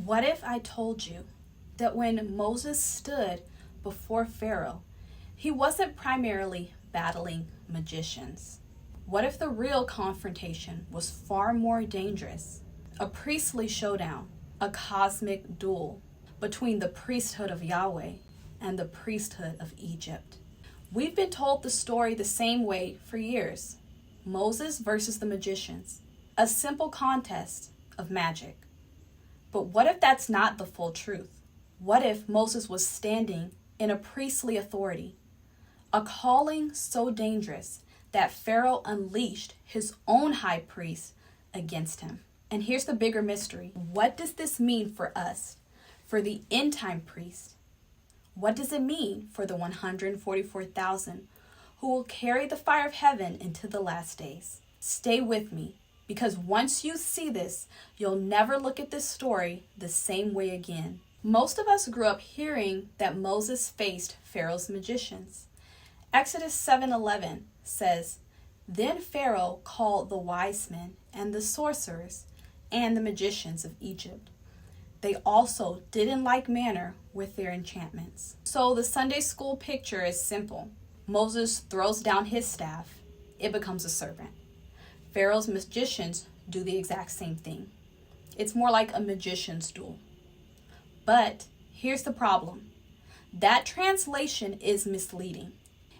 What if I told you that when Moses stood before Pharaoh, he wasn't primarily battling magicians? What if the real confrontation was far more dangerous? A priestly showdown, a cosmic duel between the priesthood of Yahweh and the priesthood of Egypt. We've been told the story the same way for years. Moses versus the magicians, a simple contest of magic. But what if that's not the full truth? What if Moses was standing in a priestly authority, a calling so dangerous that Pharaoh unleashed his own high priest against him? And here's the bigger mystery. What does this mean for us, for the end-time priest? What does it mean for the 144,000 who will carry the fire of heaven into the last days? Stay with me, because once you see this, you'll never look at this story the same way again. Most of us grew up hearing that Moses faced Pharaoh's magicians. Exodus 7:11 says, "Then Pharaoh called the wise men and the sorcerers and the magicians of Egypt. They also did in like manner with their enchantments." So the Sunday school picture is simple. Moses throws down his staff. It becomes a serpent. Pharaoh's magicians do the exact same thing. It's more like a magician's duel. But here's the problem. That translation is misleading.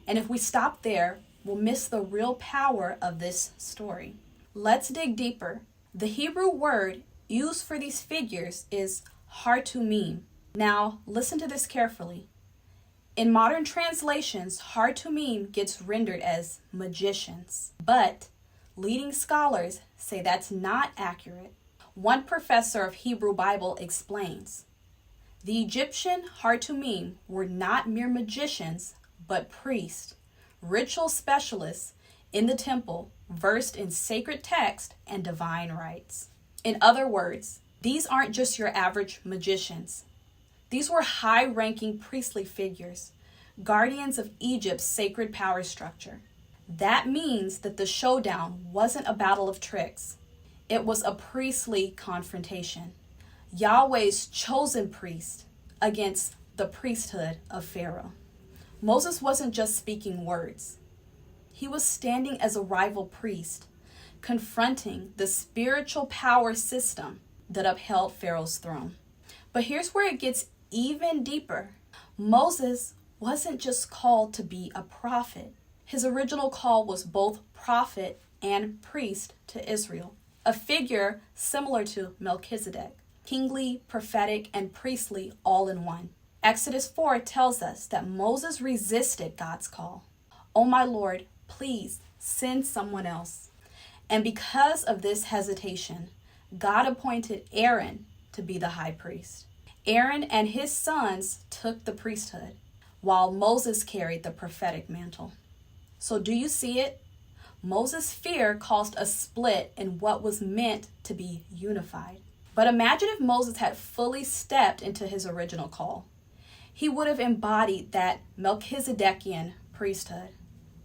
And if we stop there, we'll miss the real power of this story. Let's dig deeper. The Hebrew word used for these figures is hartumim. Now, listen to this carefully. In modern translations, hartumim gets rendered as magicians, but leading scholars say that's not accurate. One professor of Hebrew Bible explains, the Egyptian hartumim were not mere magicians, but priests, ritual specialists in the temple, versed in sacred text and divine rites. In other words, these aren't just your average magicians. These were high-ranking priestly figures, guardians of Egypt's sacred power structure. That means that the showdown wasn't a battle of tricks. It was a priestly confrontation. Yahweh's chosen priest against the priesthood of Pharaoh. Moses wasn't just speaking words. He was standing as a rival priest, confronting the spiritual power system that upheld Pharaoh's throne. But here's where it gets even deeper. Moses wasn't just called to be a prophet. His original call was both prophet and priest to Israel, a figure similar to Melchizedek, kingly, prophetic, and priestly all in one. Exodus 4 tells us that Moses resisted God's call. "Oh my Lord, please send someone else." And because of this hesitation, God appointed Aaron to be the high priest. Aaron and his sons took the priesthood, while Moses carried the prophetic mantle. So do you see it? Moses' fear caused a split in what was meant to be unified. But imagine if Moses had fully stepped into his original call. He would have embodied that Melchizedekian priesthood,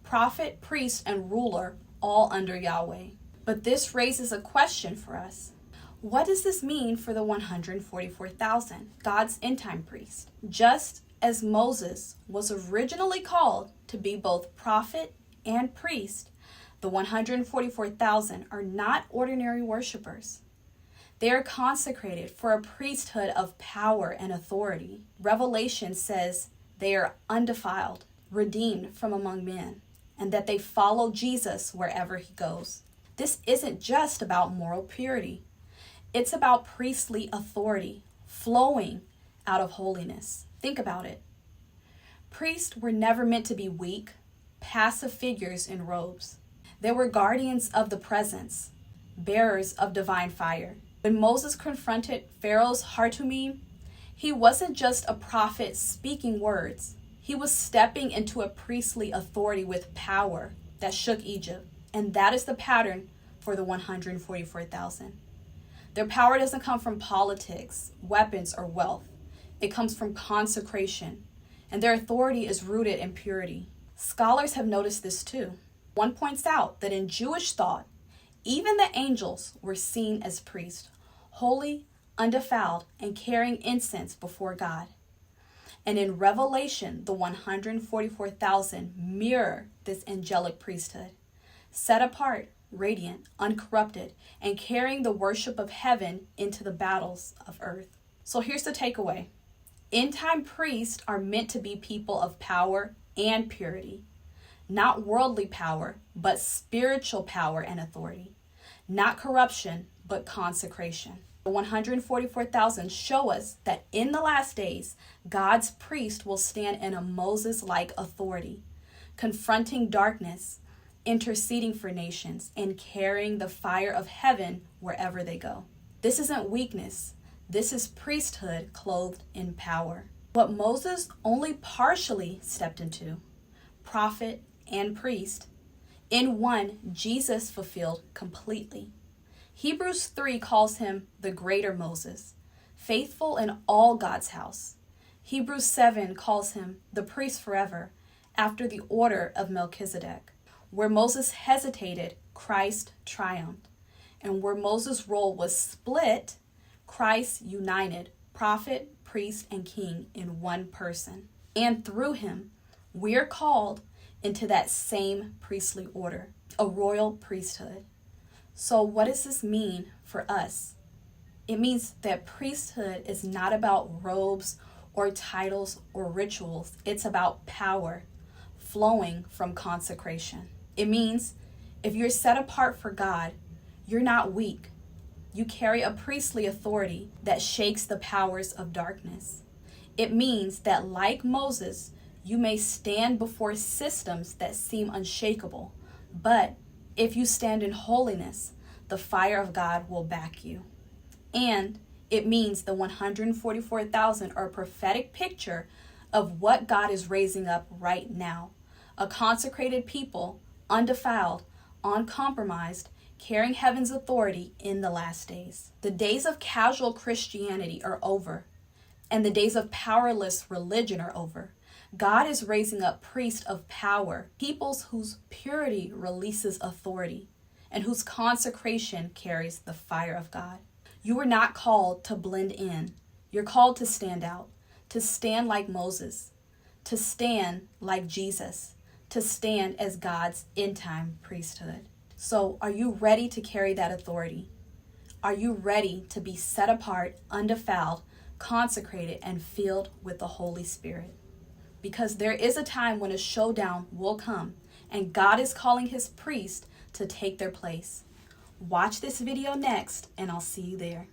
prophet, priest, and ruler, all under Yahweh. But this raises a question for us. What does this mean for the 144,000, God's end-time priest? Just as Moses was originally called to be both prophet and priest, the 144,000 are not ordinary worshipers. They are consecrated for a priesthood of power and authority. Revelation says they are undefiled, redeemed from among men, and that they follow Jesus wherever he goes. This isn't just about moral purity. It's about priestly authority flowing out of holiness. Think about it. Priests were never meant to be weak, passive figures in robes. They were guardians of the presence, bearers of divine fire. When Moses confronted Pharaoh's hartumim, he wasn't just a prophet speaking words. He was stepping into a priestly authority with power that shook Egypt. And that is the pattern for the 144,000. Their power doesn't come from politics, weapons, or wealth. It comes from consecration, and their authority is rooted in purity. Scholars have noticed this too. One points out that in Jewish thought, even the angels were seen as priests, holy, undefiled, and carrying incense before God. And in Revelation, the 144,000 mirror this angelic priesthood, set apart, radiant, uncorrupted, and carrying the worship of heaven into the battles of earth. So here's the takeaway. End-time priests are meant to be people of power and purity. Not worldly power, but spiritual power and authority. Not corruption, but consecration. The 144,000 show us that in the last days, God's priest will stand in a Moses-like authority, confronting darkness, interceding for nations, and carrying the fire of heaven wherever they go. This isn't weakness. This is priesthood clothed in power. What Moses only partially stepped into, prophet and priest, in one, Jesus fulfilled completely. Hebrews 3 calls him the greater Moses, faithful in all God's house. Hebrews 7 calls him the priest forever, after the order of Melchizedek. Where Moses hesitated, Christ triumphed. And where Moses' role was split, Christ united prophet, priest, and king in one person. And through him, we're called into that same priestly order, a royal priesthood. So what does this mean for us? It means that priesthood is not about robes or titles or rituals. It's about power flowing from consecration. It means if you're set apart for God, you're not weak. You carry a priestly authority that shakes the powers of darkness. It means that like Moses, you may stand before systems that seem unshakable, but if you stand in holiness, the fire of God will back you. And it means the 144,000 are a prophetic picture of what God is raising up right now. A consecrated people, undefiled, uncompromised, carrying heaven's authority in the last days. The days of casual Christianity are over, and the days of powerless religion are over. God is raising up priests of power, peoples whose purity releases authority, and whose consecration carries the fire of God. You are not called to blend in. You're called to stand out, to stand like Moses, to stand like Jesus, to stand as God's end-time priesthood. So are you ready to carry that authority? Are you ready to be set apart, undefiled, consecrated, and filled with the Holy Spirit? Because there is a time when a showdown will come, and God is calling his priests to take their place. Watch this video next, and I'll see you there.